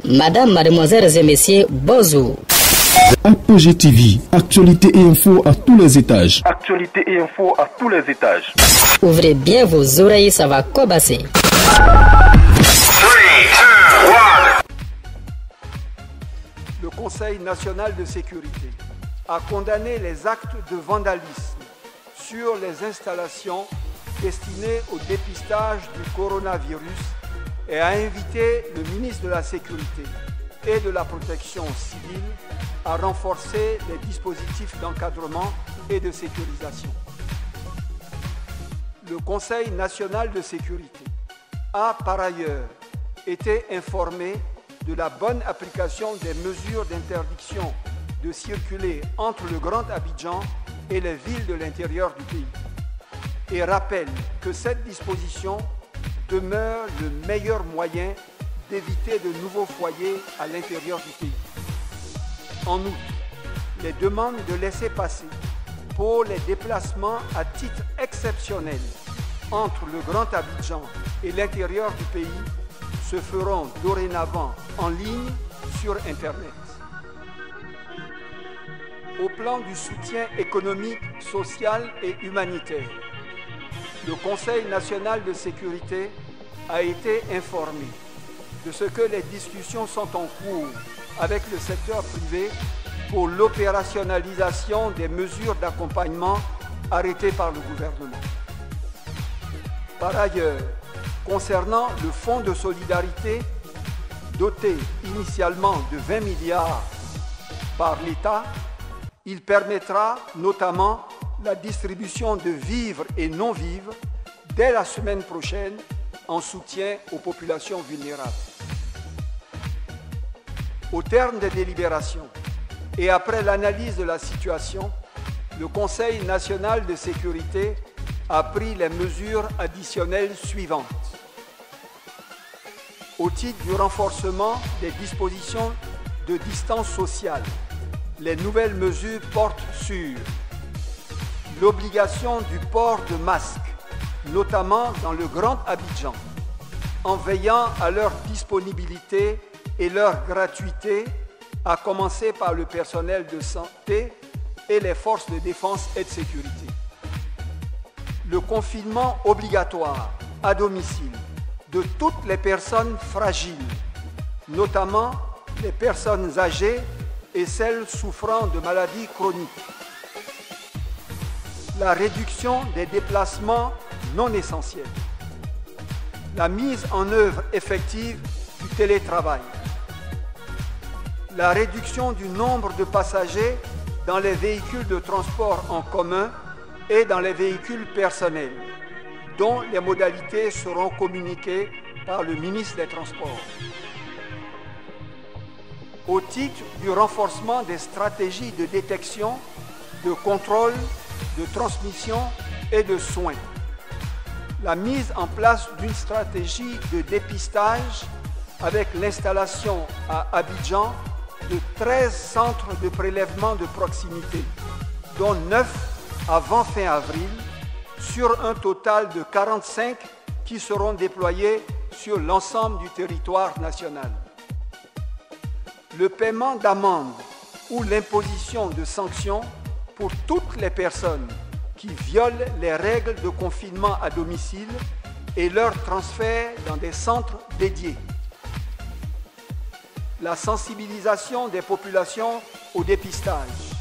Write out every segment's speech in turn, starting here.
Madame, mademoiselles et messieurs, bonjour. Apogée TV, actualité et info à tous les étages. Actualité et info à tous les étages. Ouvrez bien vos oreilles, ça va cobasser. Le Conseil national de sécurité a condamné les actes de vandalisme sur les installations destinées au dépistage du coronavirus et a invité le ministre de la Sécurité et de la Protection civile à renforcer les dispositifs d'encadrement et de sécurisation. Le Conseil national de sécurité a par ailleurs été informé de la bonne application des mesures d'interdiction de circuler entre le Grand Abidjan et les villes de l'intérieur du pays et rappelle que cette disposition demeure le meilleur moyen d'éviter de nouveaux foyers à l'intérieur du pays. En outre, les demandes de laissez-passer pour les déplacements à titre exceptionnel entre le Grand Abidjan et l'intérieur du pays se feront dorénavant en ligne sur Internet. Au plan du soutien économique, social et humanitaire, le Conseil national de sécurité a été informé de ce que les discussions sont en cours avec le secteur privé pour l'opérationnalisation des mesures d'accompagnement arrêtées par le gouvernement. Par ailleurs, concernant le fonds de solidarité doté initialement de 20 milliards par l'État, il permettra notamment la distribution de vivres et non-vivres dès la semaine prochaine en soutien aux populations vulnérables. Au terme des délibérations et après l'analyse de la situation, le Conseil national de sécurité a pris les mesures additionnelles suivantes. Au titre du renforcement des dispositions de distance sociale, les nouvelles mesures portent sur l'obligation du port de masques, notamment dans le Grand Abidjan, en veillant à leur disponibilité et leur gratuité, à commencer par le personnel de santé et les forces de défense et de sécurité. Le confinement obligatoire à domicile de toutes les personnes fragiles, notamment les personnes âgées et celles souffrant de maladies chroniques. La réduction des déplacements non essentiels. La mise en œuvre effective du télétravail. La réduction du nombre de passagers dans les véhicules de transport en commun et dans les véhicules personnels, dont les modalités seront communiquées par le ministre des Transports. Au titre du renforcement des stratégies de détection, de contrôle, de transmission et de soins. La mise en place d'une stratégie de dépistage avec l'installation à Abidjan de 13 centres de prélèvement de proximité, dont 9 avant fin avril, sur un total de 45 qui seront déployés sur l'ensemble du territoire national. Le paiement d'amendes ou l'imposition de sanctions pour toutes les personnes qui violent les règles de confinement à domicile et leur transfert dans des centres dédiés. La sensibilisation des populations au dépistage.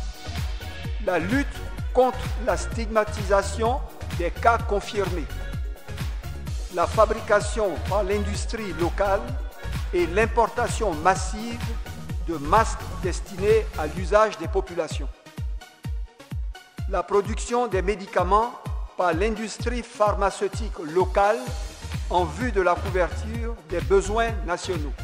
La lutte contre la stigmatisation des cas confirmés. La fabrication par l'industrie locale et l'importation massive de masques destinés à l'usage des populations. La production des médicaments par l'industrie pharmaceutique locale en vue de la couverture des besoins nationaux.